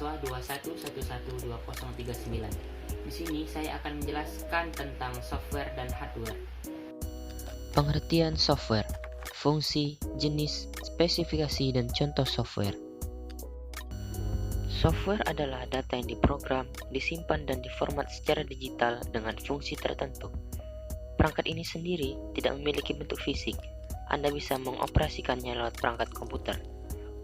mahasiswa 21112039. Di sini saya akan menjelaskan tentang software dan hardware. Pengertian software, fungsi, jenis, spesifikasi, dan contoh software. Software adalah data yang diprogram, disimpan, dan diformat secara digital dengan fungsi tertentu. Perangkat ini sendiri tidak memiliki bentuk fisik. Anda bisa mengoperasikannya lewat perangkat komputer.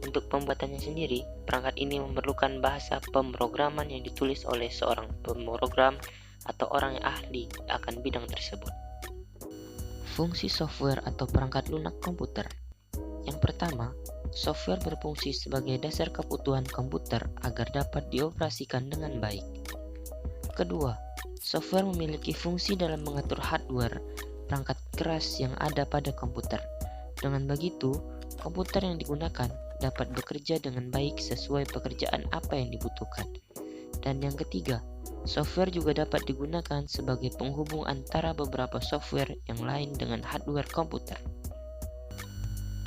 Untuk pembuatannya sendiri, perangkat ini memerlukan bahasa pemrograman yang ditulis oleh seorang pemrogram atau orang yang ahli akan bidang tersebut. Fungsi software atau perangkat lunak komputer. Yang pertama, software berfungsi sebagai dasar kebutuhan komputer agar dapat dioperasikan dengan baik. Kedua, software memiliki fungsi dalam mengatur hardware, perangkat keras yang ada pada komputer. Dengan begitu, komputer yang digunakan dapat bekerja dengan baik sesuai pekerjaan apa yang dibutuhkan. Dan yang ketiga, software juga dapat digunakan sebagai penghubung antara beberapa software yang lain dengan hardware komputer.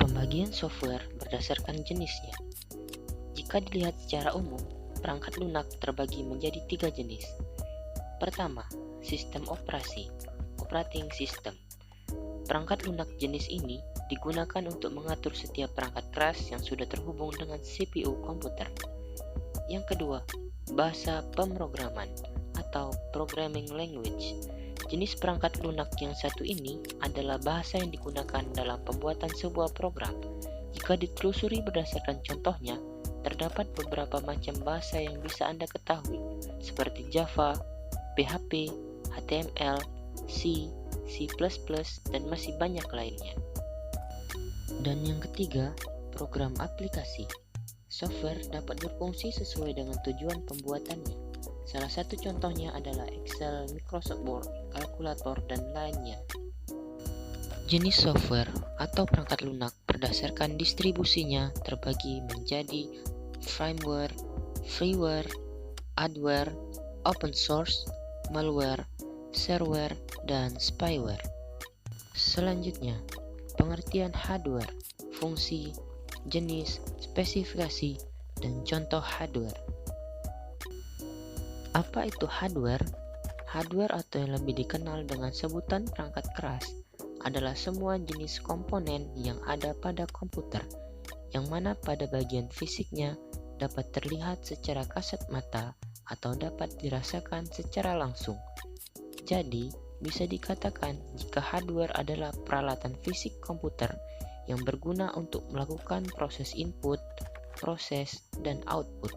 Pembagian software berdasarkan jenisnya. Jika dilihat secara umum, perangkat lunak terbagi menjadi 3 jenis. Pertama, sistem operasi, operating system. Perangkat lunak jenis ini digunakan untuk mengatur setiap perangkat keras yang sudah terhubung dengan CPU komputer. Yang kedua, bahasa pemrograman atau programming language. Jenis perangkat lunak yang satu ini adalah bahasa yang digunakan dalam pembuatan sebuah program. Jika ditelusuri berdasarkan contohnya, terdapat beberapa macam bahasa yang bisa Anda ketahui, seperti Java, PHP, HTML, C, C++, dan masih banyak lainnya. Dan yang ketiga, program aplikasi. Software dapat berfungsi sesuai dengan tujuan pembuatannya. Salah satu contohnya adalah Excel, Microsoft Word, kalkulator, dan lainnya. Jenis software atau perangkat lunak berdasarkan distribusinya terbagi menjadi firmware, freeware, adware, open source, malware, shareware, dan spyware. Selanjutnya, pengertian hardware, fungsi, jenis, spesifikasi, dan contoh hardware. Apa itu hardware? Hardware atau yang lebih dikenal dengan sebutan perangkat keras adalah semua jenis komponen yang ada pada komputer, yang mana pada bagian fisiknya dapat terlihat secara kasat mata atau dapat dirasakan secara langsung. Jadi, bisa dikatakan jika hardware adalah peralatan fisik komputer yang berguna untuk melakukan proses input, proses, dan output.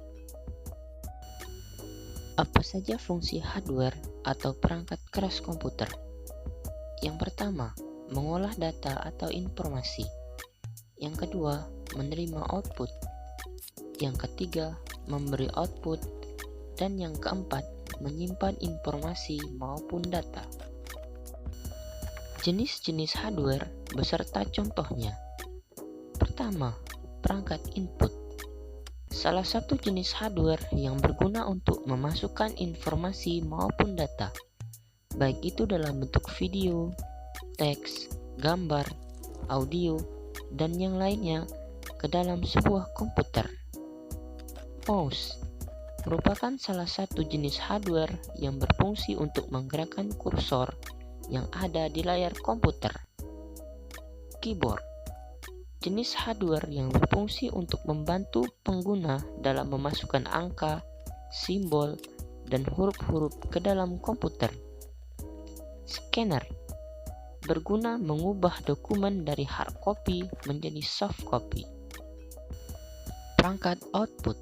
Apa saja fungsi hardware atau perangkat keras komputer? Yang pertama, mengolah data atau informasi. Yang kedua, menerima output. Yang ketiga, memberi output. Dan yang keempat, menyimpan informasi maupun data. Jenis-jenis hardware beserta contohnya. Pertama, perangkat input. Salah satu jenis hardware yang berguna untuk memasukkan informasi maupun data, baik itu dalam bentuk video, teks, gambar, audio, dan yang lainnya ke dalam sebuah komputer. Mouse merupakan salah satu jenis hardware yang berfungsi untuk menggerakkan kursor yang ada di layar komputer. Keyboard, jenis hardware yang berfungsi untuk membantu pengguna dalam memasukkan angka, simbol, dan huruf-huruf ke dalam komputer. Scanner, berguna mengubah dokumen dari hard copy menjadi soft copy. Perangkat output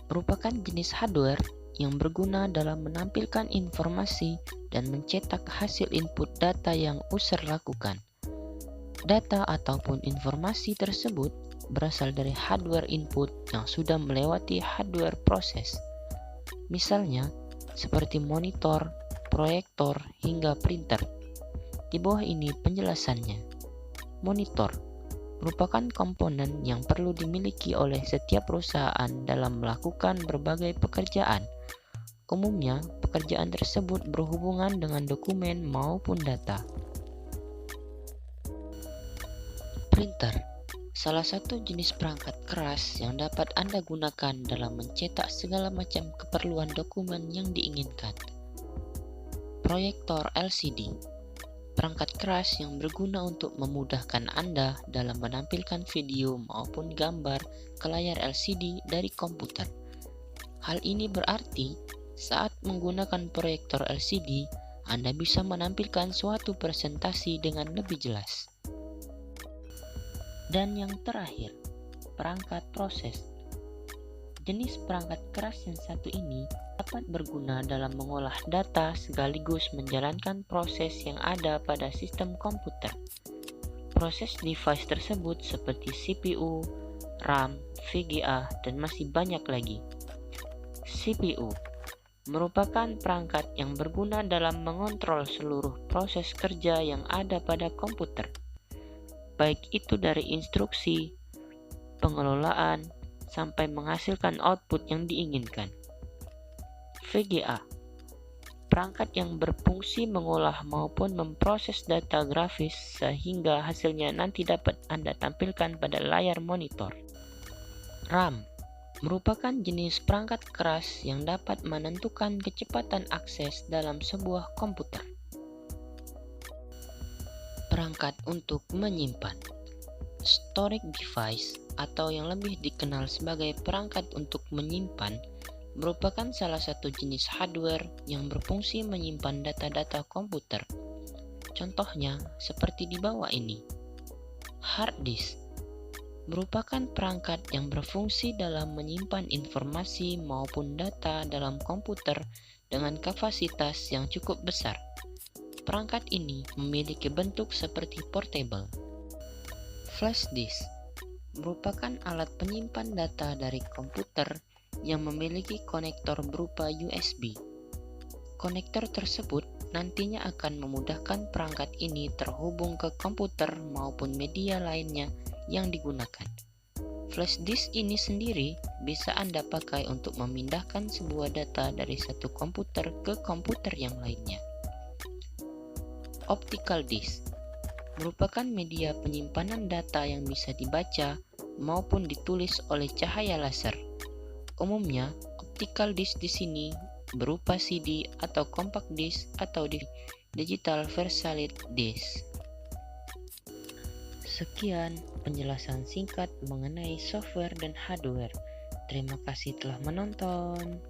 merupakan jenis hardware yang berguna dalam menampilkan informasi dan mencetak hasil input data yang user lakukan. Data ataupun informasi tersebut berasal dari hardware input yang sudah melewati hardware proses. Misalnya, seperti monitor, proyektor, hingga printer. Di bawah ini penjelasannya. Monitor merupakan komponen yang perlu dimiliki oleh setiap perusahaan dalam melakukan berbagai pekerjaan. Umumnya, pekerjaan tersebut berhubungan dengan dokumen maupun data. Printer Salah satu jenis perangkat keras yang dapat Anda gunakan dalam mencetak segala macam keperluan dokumen yang diinginkan. Proyektor LCD, perangkat keras yang berguna untuk memudahkan Anda dalam menampilkan video maupun gambar ke layar LCD dari komputer. Hal ini berarti saat menggunakan proyektor LCD, Anda bisa menampilkan suatu presentasi dengan lebih jelas. Dan yang terakhir, perangkat proses. Jenis perangkat keras yang satu ini dapat berguna dalam mengolah data sekaligus menjalankan proses yang ada pada sistem komputer. Proses device tersebut seperti CPU, RAM, VGA, dan masih banyak lagi. CPU merupakan perangkat yang berguna dalam mengontrol seluruh proses kerja yang ada pada komputer, baik itu dari instruksi, pengelolaan, sampai menghasilkan output yang diinginkan. VGA, perangkat yang berfungsi mengolah maupun memproses data grafis sehingga hasilnya nanti dapat Anda tampilkan pada layar monitor. RAM merupakan jenis perangkat keras yang dapat menentukan kecepatan akses dalam sebuah komputer. Perangkat untuk menyimpan, storage device atau yang lebih dikenal sebagai perangkat untuk menyimpan merupakan salah satu jenis hardware yang berfungsi menyimpan data-data komputer. Contohnya seperti di bawah ini. Hard disk merupakan perangkat yang berfungsi dalam menyimpan informasi maupun data dalam komputer dengan kapasitas yang cukup besar. Perangkat ini memiliki bentuk seperti portable. Flash disk merupakan alat penyimpan data dari komputer yang memiliki konektor berupa USB. Konektor tersebut nantinya akan memudahkan perangkat ini terhubung ke komputer maupun media lainnya yang digunakan. Flash disk ini sendiri bisa Anda pakai untuk memindahkan sebuah data dari satu komputer ke komputer yang lainnya. Optical disk merupakan media penyimpanan data yang bisa dibaca maupun ditulis oleh cahaya laser. Umumnya, optical disk di sini berupa CD atau compact disk atau digital versatility disk. Sekian penjelasan singkat mengenai software dan hardware. Terima kasih telah menonton.